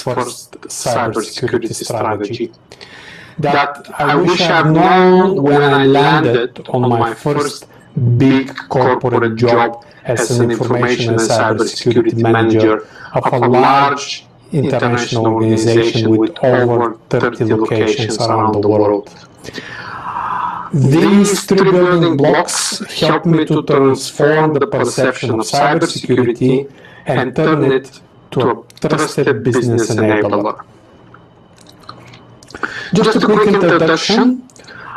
first cybersecurity strategy that I wish I've known when I landed on my first big corporate job as an information and cybersecurity manager of a large international organization with over 30 locations around the world. These three building blocks helped me to transform the perception of cybersecurity and turn it to a trusted business enabler. Just a quick introduction.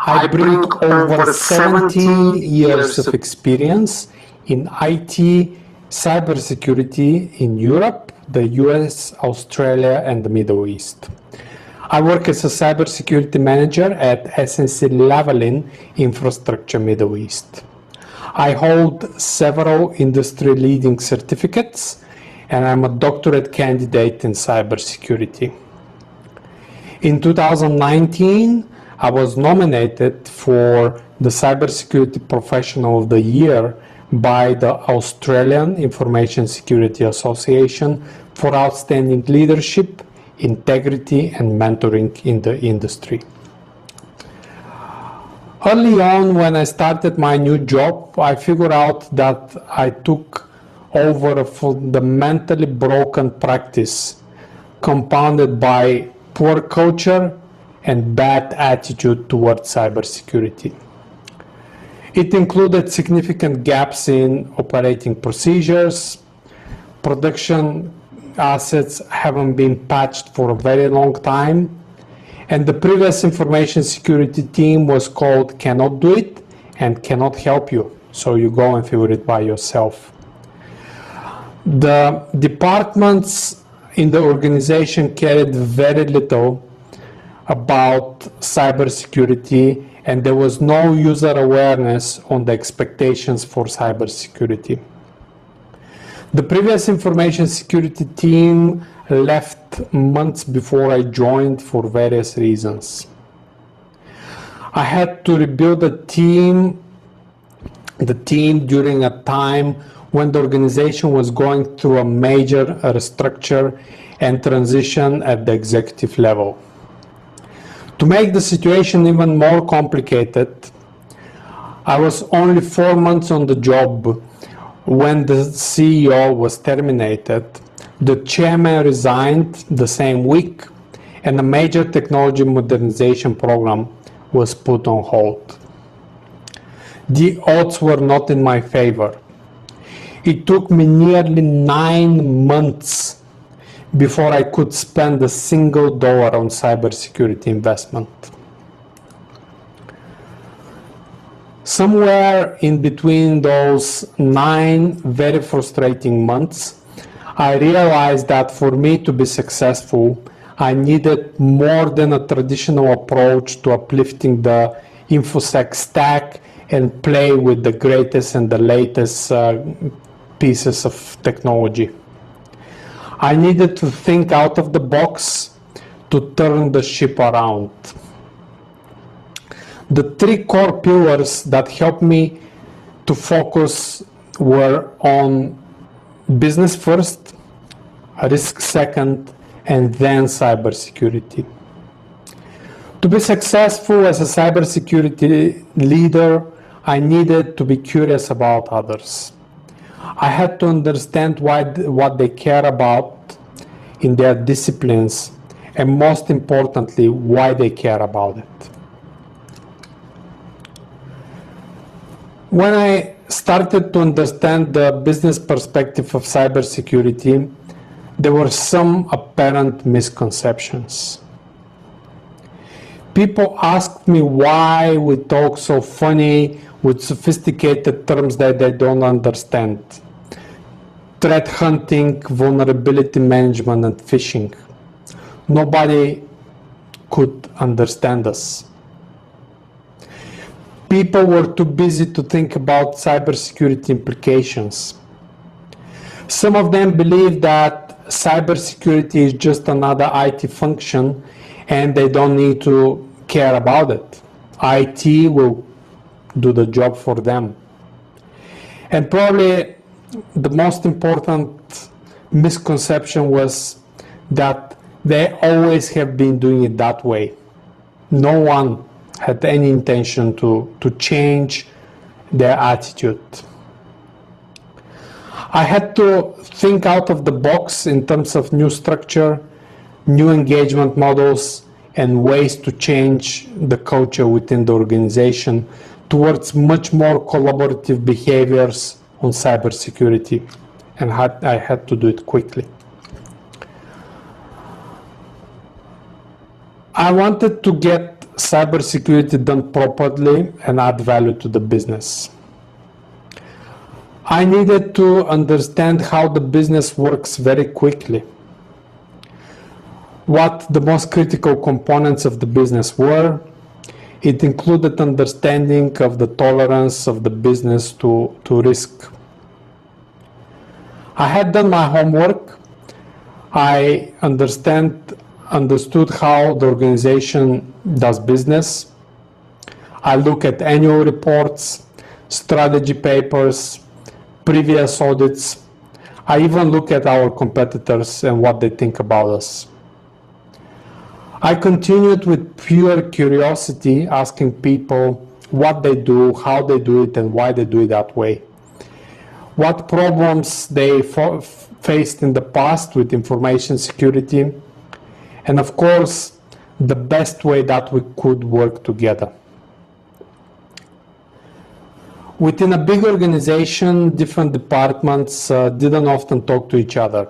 I bring over 17 years of experience in IT cybersecurity in Europe, the US, Australia, and the Middle East. I work as a cybersecurity manager at SNC-Lavalin Infrastructure Middle East. I hold several industry-leading certificates, and I'm a doctorate candidate in cybersecurity. In 2019, I was nominated for the Cybersecurity Professional of the Year by the Australian Information Security Association for outstanding leadership, integrity, and mentoring in the industry. Early on, when I started my new job, I figured out that I took over a fundamentally broken practice compounded by poor culture and bad attitude towards cybersecurity. It included significant gaps in operating procedures, production assets haven't been patched for a very long time, and the previous information security team was called cannot do it and cannot help you, so you go and figure it by yourself. The departments in the organization cared very little about cybersecurity, and there was no user awareness on the expectations for cybersecurity. The previous information security team left months before I joined for various reasons. I had to rebuild the team during a time when the organization was going through a major restructure and transition at the executive level. To make the situation even more complicated, I was only 4 months on the job when the CEO was terminated, the chairman resigned the same week, and a major technology modernization program was put on hold. The odds were not in my favor. It took me nearly 9 months before I could spend a single dollar on cybersecurity investment. Somewhere in between those 9 very frustrating months, I realized that for me to be successful, I needed more than a traditional approach to uplifting the InfoSec stack and play with the greatest and the latest pieces of technology. I needed to think out of the box to turn the ship around. The 3 core pillars that helped me to focus were on business first, risk second, and then cybersecurity. To be successful as a cybersecurity leader, I needed to be curious about others. I had to understand what they care about in their disciplines, and most importantly, why they care about it. When I started to understand the business perspective of cybersecurity, there were some apparent misconceptions. People asked me why we talk so funny with sophisticated terms that they don't understand. Threat hunting, vulnerability management, and phishing. Nobody could understand us. People were too busy to think about cybersecurity implications. Some of them believe that cybersecurity is just another IT function and they don't need to care about it. IT will do the job for them. And probably the most important misconception was that They always have been doing it that way. No one had any intention to change their attitude. I had to think out of the box in terms of new structure, new engagement models, and ways to change the culture within the organization towards much more collaborative behaviors on cybersecurity. And I had to do it quickly. I wanted to get cybersecurity done properly and add value to the business. I needed to understand how the business works very quickly, what the most critical components of the business were. It included understanding of the tolerance of the business to risk. I had done my homework. I understood how the organization does business. I look at annual reports, strategy papers, previous audits. I even look at our competitors and what they think about us. I continued with pure curiosity, asking people what they do, how they do it, and why they do it that way. What problems they faced in the past with information security, and of course, the best way that we could work together. Within a big organization, different departments didn't often talk to each other.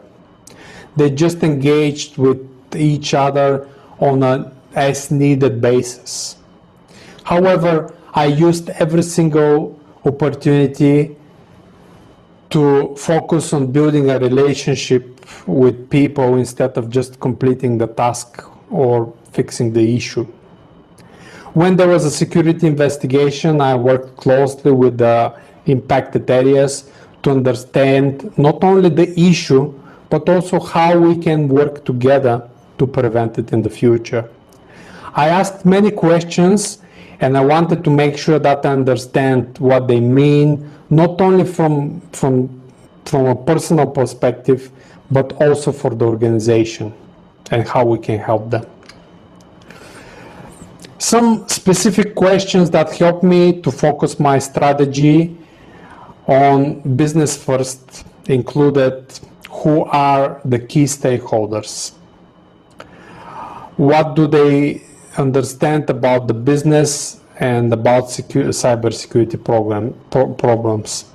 They just engaged with each other on an as-needed basis. However, I used every single opportunity to focus on building a relationship with people instead of just completing the task or fixing the issue. When there was a security investigation, I worked closely with the impacted areas to understand not only the issue, but also how we can work together to prevent it in the future. I asked many questions, and I wanted to make sure that I understand what they mean, not only from a personal perspective, but also for the organization and how we can help them. Some specific questions that helped me to focus my strategy on business first included: who are the key stakeholders? What do they understand about the business and about cybersecurity problems?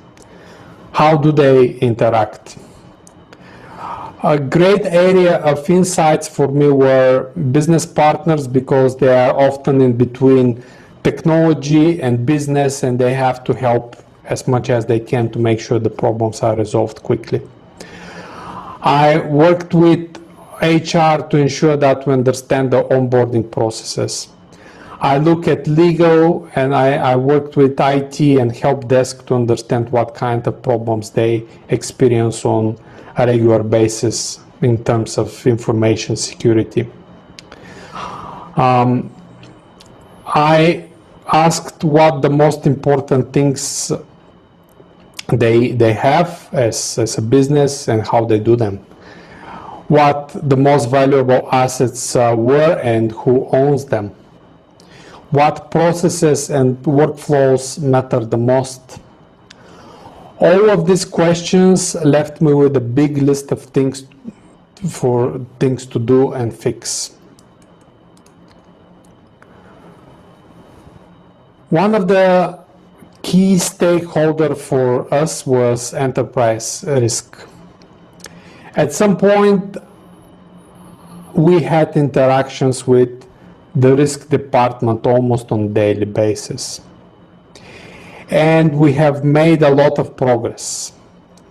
How do they interact? A great area of insights for me were business partners, because they are often in between technology and business, and they have to help as much as they can to make sure the problems are resolved quickly. I worked with HR to ensure that we understand the onboarding processes. I look at legal, and I worked with IT and help desk to understand what kind of problems they experience on a regular basis in terms of information security. I asked what the most important things they have as a business and how they do them. What the most valuable assets were and who owns them. What processes and workflows matter the most. All of these questions left me with a big list of things to do and fix. One of the key stakeholders for us was enterprise risk. At some point, we had interactions with the risk department almost on a daily basis. And we have made a lot of progress.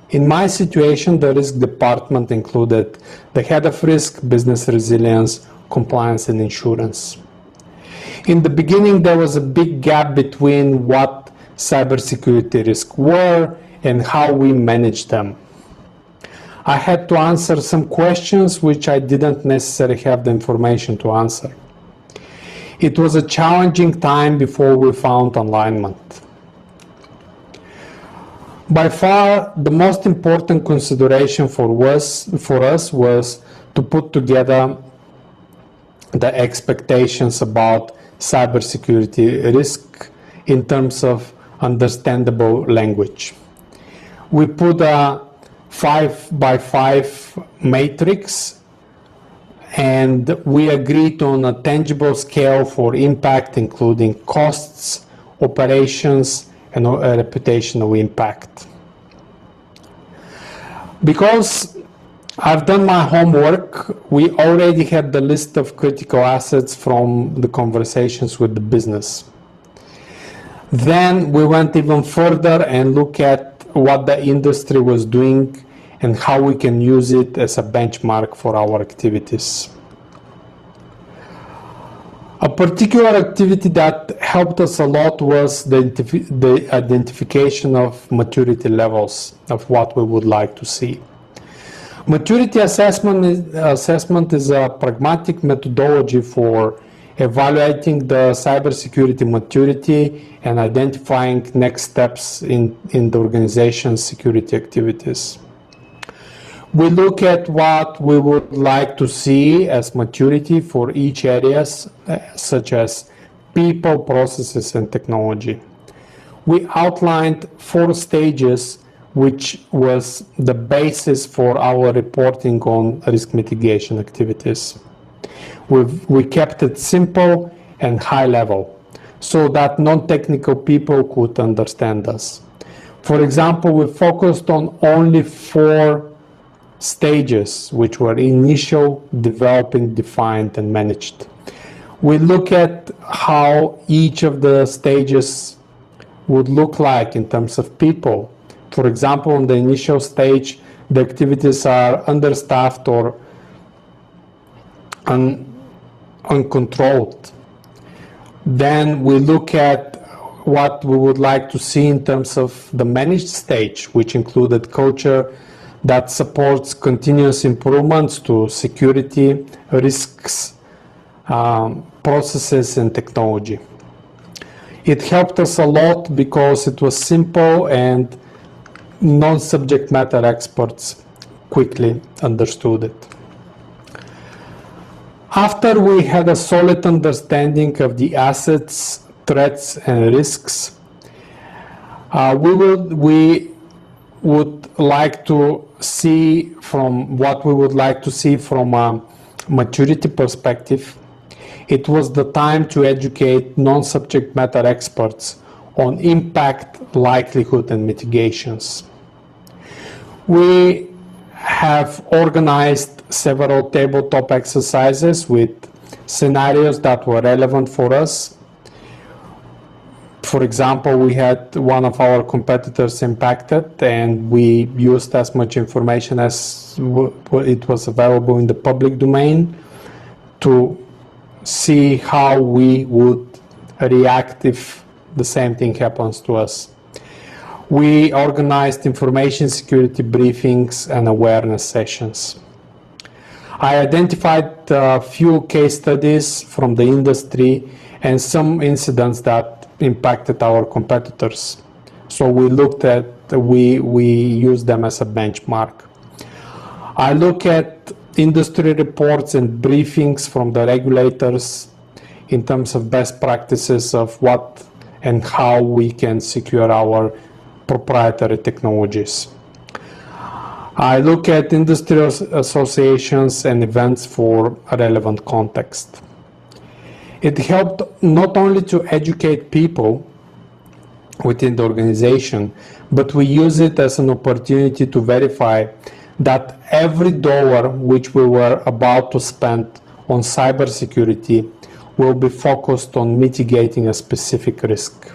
In my situation, the risk department included the head of risk, business resilience, compliance, and insurance. In the beginning, there was a big gap between what cybersecurity risks were and how we managed them. I had to answer some questions which I didn't necessarily have the information to answer. It was a challenging time before we found alignment. By far, the most important consideration for us was to put together the expectations about cybersecurity risk in terms of understandable language. We put a 5x5 matrix, and we agreed on a tangible scale for impact, including costs, operations, and a reputational impact. Because I've done my homework, we already had the list of critical assets from the conversations with the business. Then we went even further and looked at what the industry was doing and how we can use it as a benchmark for our activities. A particular activity that helped us a lot was the identification of maturity levels of what we would like to see. Maturity assessment is a pragmatic methodology for evaluating the cybersecurity maturity and identifying next steps in the organization's security activities. We look at what we would like to see as maturity for each areas, such as people, processes, and technology. We outlined 4 stages, which was the basis for our reporting on risk mitigation activities. We kept it simple and high level so that non-technical people could understand us. For example, we focused on only 4 stages, which were initial, developing, defined, and managed. We look at how each of the stages would look like in terms of people. For example, on the initial stage, the activities are understaffed or uncontrolled. Then we look at what we would like to see in terms of the managed stage, which included culture that supports continuous improvements to security, risks, processes, and technology. It helped us a lot because it was simple and non-subject matter experts quickly understood it. After we had a solid understanding of the assets, threats, and risks, we would like to see from what we would like to see from a maturity perspective. It was the time to educate non-subject matter experts on impact, likelihood, and mitigations. We have organized several tabletop exercises with scenarios that were relevant for us. For example, we had one of our competitors impacted, and we used as much information as it was available in the public domain to see how we would react if the same thing happens to us. We organized information security briefings and awareness sessions. I identified a few case studies from the industry and some incidents that impacted our competitors. So we used them as a benchmark. I look at industry reports and briefings from the regulators in terms of best practices of what and how we can secure our proprietary technologies. I look at industry associations and events for a relevant context. It helped not only to educate people within the organization, but we use it as an opportunity to verify that every dollar which we were about to spend on cybersecurity will be focused on mitigating a specific risk.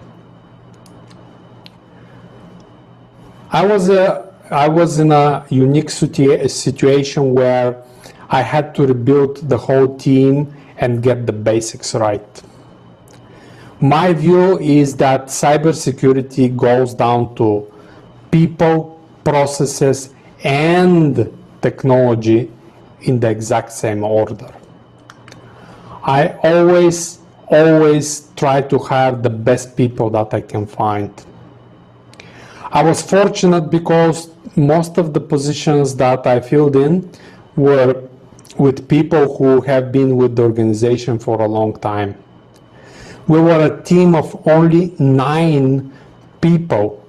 I was in a unique situation where I had to rebuild the whole team and get the basics right. My view is that cybersecurity goes down to people, processes, and technology in the exact same order. I always try to hire the best people that I can find. I was fortunate because most of the positions that I filled in were with people who have been with the organization for a long time. We were a team of only 9 people,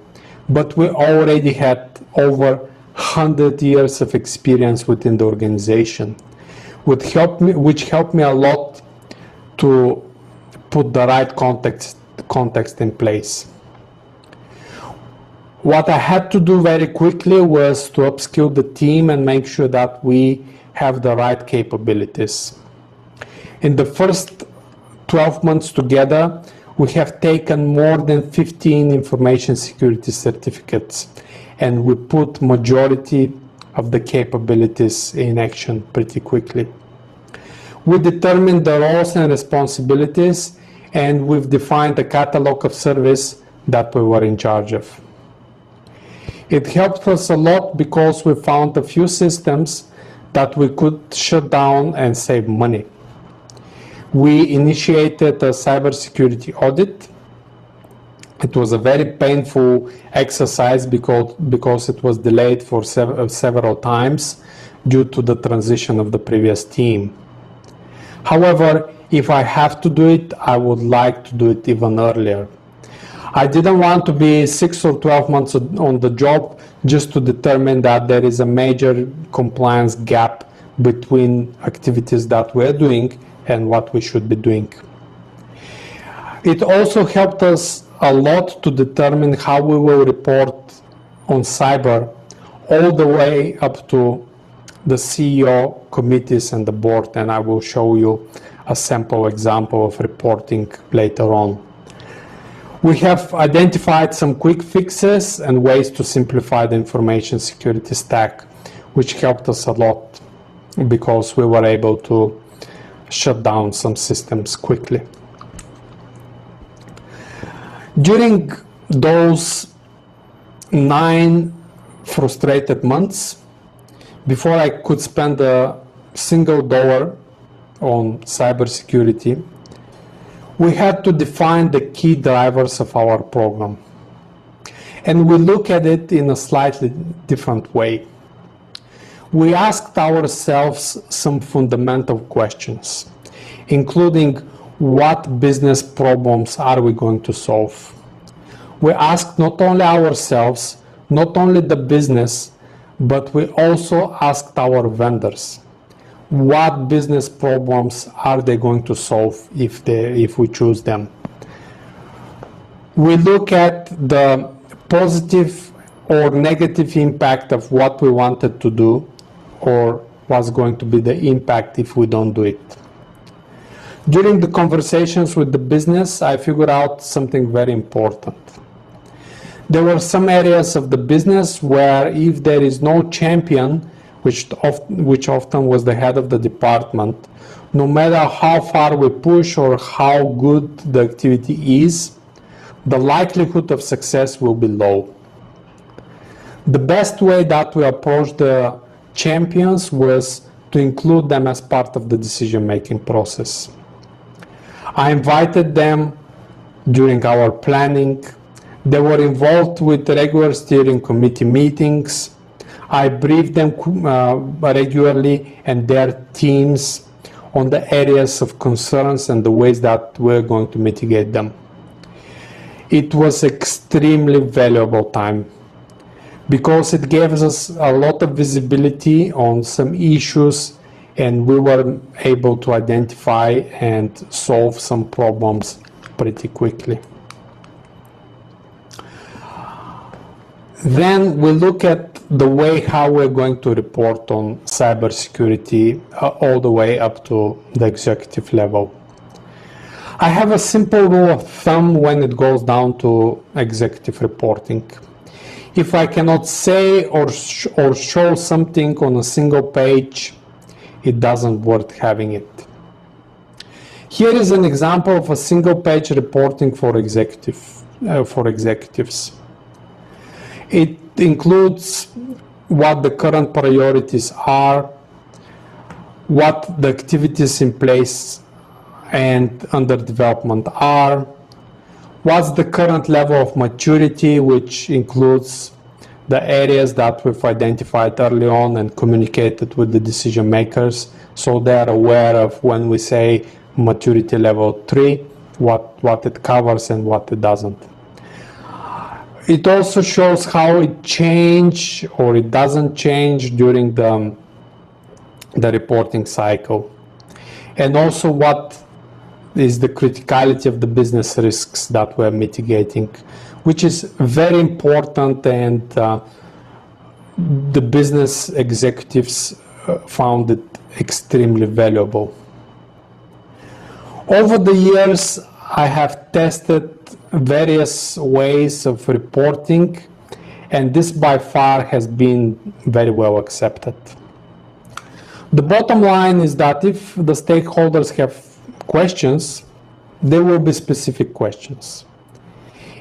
but we already had over 100 years of experience within the organization, which helped me a lot to put the right context in place. What I had to do very quickly was to upskill the team and make sure that we have the right capabilities. In the first 12 months together, we have taken more than 15 information security certificates, and we put majority of the capabilities in action pretty quickly. We determined the roles and responsibilities, and we've defined a catalog of service that we were in charge of. It helped us a lot because we found a few systems that we could shut down and save money. We initiated a cybersecurity audit. It was a very painful exercise because it was delayed for several times due to the transition of the previous team. However, if I have to do it, I would like to do it even earlier. I didn't want to be 6 or 12 months on the job just to determine that there is a major compliance gap between activities that we're doing and what we should be doing. It also helped us a lot to determine how we will report on cyber all the way up to the CEO committees and the board, and I will show you a sample example of reporting later on. We have identified some quick fixes and ways to simplify the information security stack, which helped us a lot because we were able to shut down some systems quickly. During those 9 frustrated months, before I could spend a single dollar on cybersecurity, we had to define the key drivers of our program. And we look at it in a slightly different way. We asked ourselves some fundamental questions, including what business problems are we going to solve? We asked not only ourselves, not only the business, but we also asked our vendors, what business problems are they going to solve if we choose them? We look at the positive or negative impact of what we wanted to do, or what's going to be the impact if we don't do it. During the conversations with the business, I figured out something very important. There were some areas of the business where if there is no champion, which often was the head of the department, no matter how far we push or how good the activity is, the likelihood of success will be low. The best way that we approached the champions was to include them as part of the decision-making process. I invited them during our planning. They were involved with regular steering committee meetings. I briefed them regularly and their teams on the areas of concerns and the ways that we're going to mitigate them. It was extremely valuable time because it gave us a lot of visibility on some issues, and we were able to identify and solve some problems pretty quickly. Then we look at the way how we're going to report on cybersecurity all the way up to the executive level. I have a simple rule of thumb when it goes down to executive reporting. If I cannot say or show something on a single page, it doesn't worth having it. Here is an example of a single page reporting for executives. It includes what the current priorities are, what the activities in place and under development are, what's the current level of maturity, which includes the areas that we've identified early on and communicated with the decision makers, so they're aware of when we say maturity level 3, what it covers and what it doesn't. It also shows how it changes or it doesn't change during the reporting cycle, and also what is the criticality of the business risks that we're mitigating, which is very important, and the business executives found it extremely valuable. Over the years, I have tested various ways of reporting, and this by far has been very well accepted. The bottom line is that if the stakeholders have questions, there will be specific questions.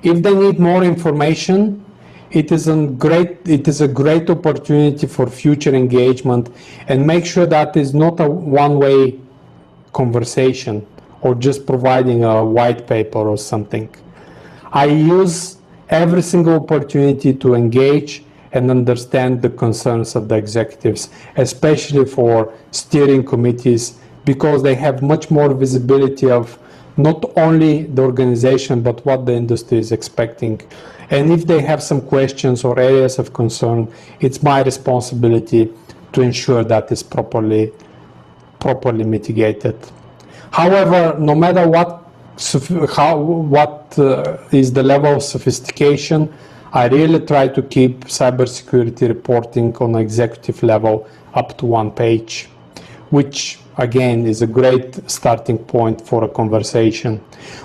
If they need more information, it is a great opportunity for future engagement, and make sure that is not a one-way conversation or just providing a white paper or something. I use every single opportunity to engage and understand the concerns of the executives, especially for steering committees, because they have much more visibility of not only the organization, but what the industry is expecting. And if they have some questions or areas of concern, it's my responsibility to ensure that is properly mitigated. However, no matter what is the level of sophistication, I really try to keep cybersecurity reporting on an executive level up to 1 page, which again is a great starting point for a conversation.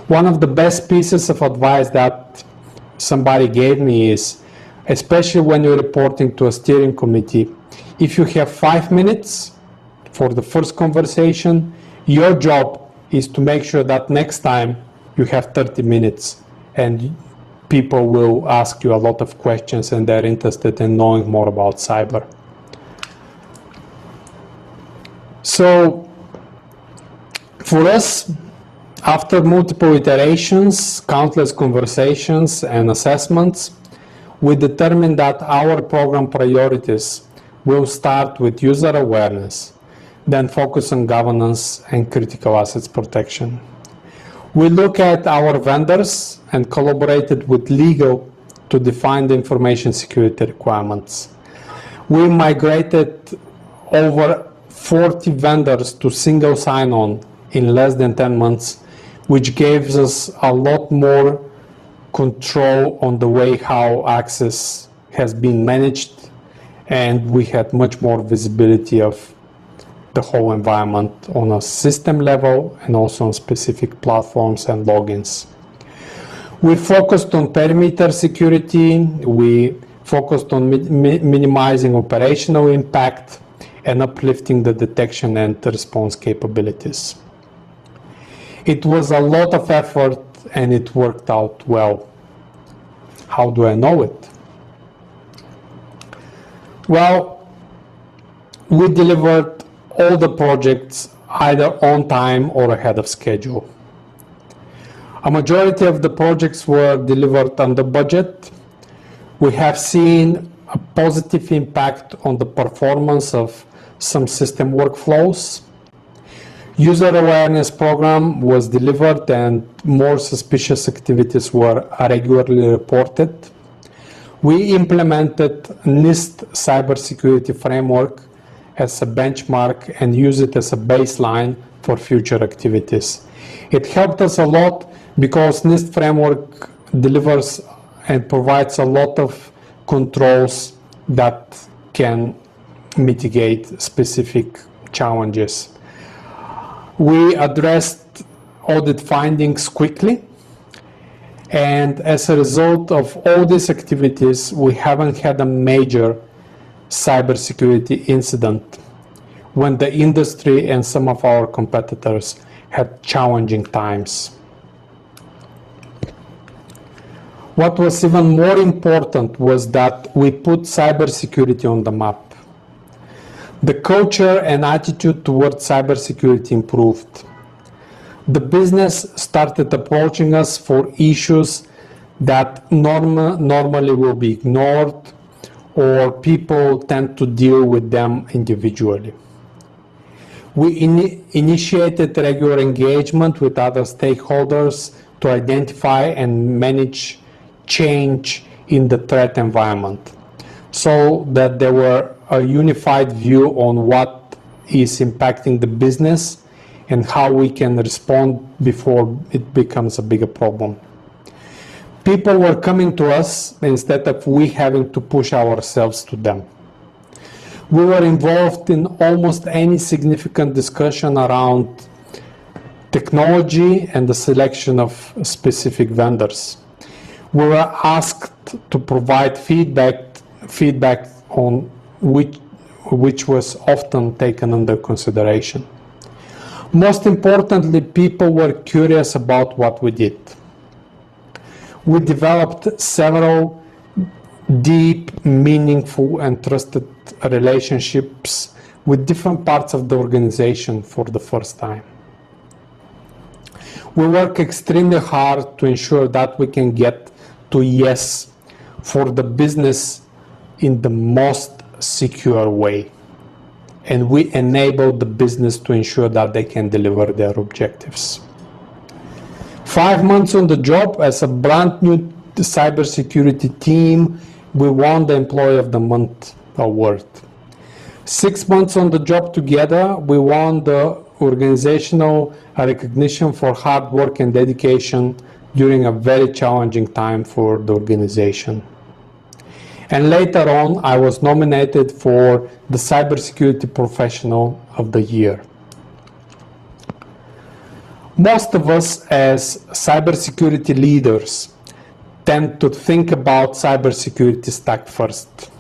One of the best pieces of advice that somebody gave me is, especially when you're reporting to a steering committee, if you have 5 minutes for the first conversation, your job is to make sure that next time you have 30 minutes and people will ask you a lot of questions and they're interested in knowing more about cyber. So for us, after multiple iterations, countless conversations and assessments, we determined that our program priorities will start with user awareness, then focus on governance and critical assets protection. We look at our vendors and collaborated with legal to define the information security requirements. We migrated over 40 vendors to single sign-on in less than 10 months, which gives us a lot more control on the way how access has been managed, and we had much more visibility of the whole environment on a system level and also on specific platforms and logins. We focused on perimeter security, we focused on minimizing operational impact and uplifting the detection and response capabilities. It was a lot of effort and it worked out well. How do I know it? Well, we delivered all the projects either on time or ahead of schedule. A majority of the projects were delivered under budget. We have seen a positive impact on the performance of some system workflows. User awareness program was delivered and more suspicious activities were regularly reported. We implemented NIST cybersecurity framework as a benchmark and use it as a baseline for future activities. It helped us a lot because NIST framework delivers and provides a lot of controls that can mitigate specific challenges. We addressed audit findings quickly, and as a result of all these activities, we haven't had a major cybersecurity incident when the industry and some of our competitors had challenging times. What was even more important was that we put cybersecurity on the map. The culture and attitude towards cybersecurity improved. The business started approaching us for issues that normally will be ignored or people tend to deal with them individually. We initiated regular engagement with other stakeholders to identify and manage change in the threat environment, so that there were a unified view on what is impacting the business and how we can respond before it becomes a bigger problem. People were coming to us instead of we having to push ourselves to them. We were involved in almost any significant discussion around technology and the selection of specific vendors. We were asked to provide feedback on which was often taken under consideration. Most importantly, people were curious about what we did. We developed several deep, meaningful, and trusted relationships with different parts of the organization for the first time. We work extremely hard to ensure that we can get to yes for the business in the most secure way. And we enable the business to ensure that they can deliver their objectives. 5 months on the job as a brand new cybersecurity team, we won the Employee of the Month award. 6 months on the job together, we won the organizational recognition for hard work and dedication during a very challenging time for the organization. And later on, I was nominated for the Cybersecurity Professional of the Year. Most of us as cybersecurity leaders tend to think about cybersecurity stack first.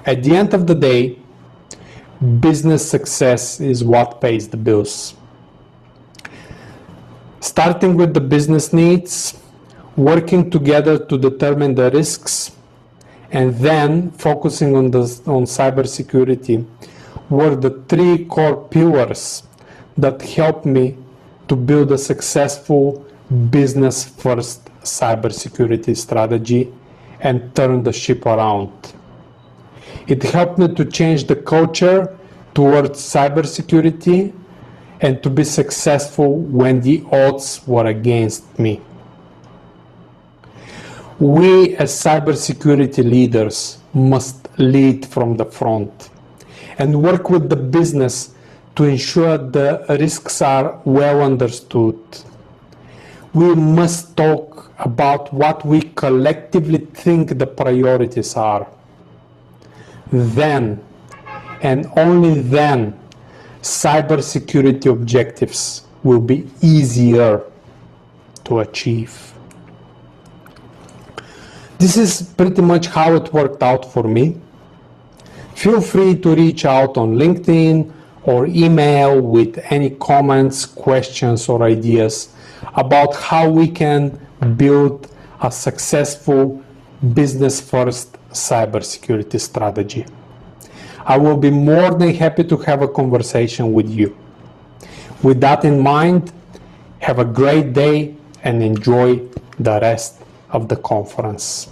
At the end of the day, business success is what pays the bills. Starting with the business needs, working together to determine the risks, and then focusing on cybersecurity were the 3 core pillars that helped me to build a successful business-first cybersecurity strategy and turn the ship around. It helped me to change the culture towards cybersecurity and to be successful when the odds were against me. We as cybersecurity leaders must lead from the front and work with the business to ensure the risks are well understood. We must talk about what we collectively think the priorities are. Then, and only then, cybersecurity objectives will be easier to achieve. This is pretty much how it worked out for me. Feel free to reach out on LinkedIn or email with any comments, questions, or ideas about how we can build a successful business-first cybersecurity strategy. I will be more than happy to have a conversation with you. With that in mind, have a great day and enjoy the rest of the conference.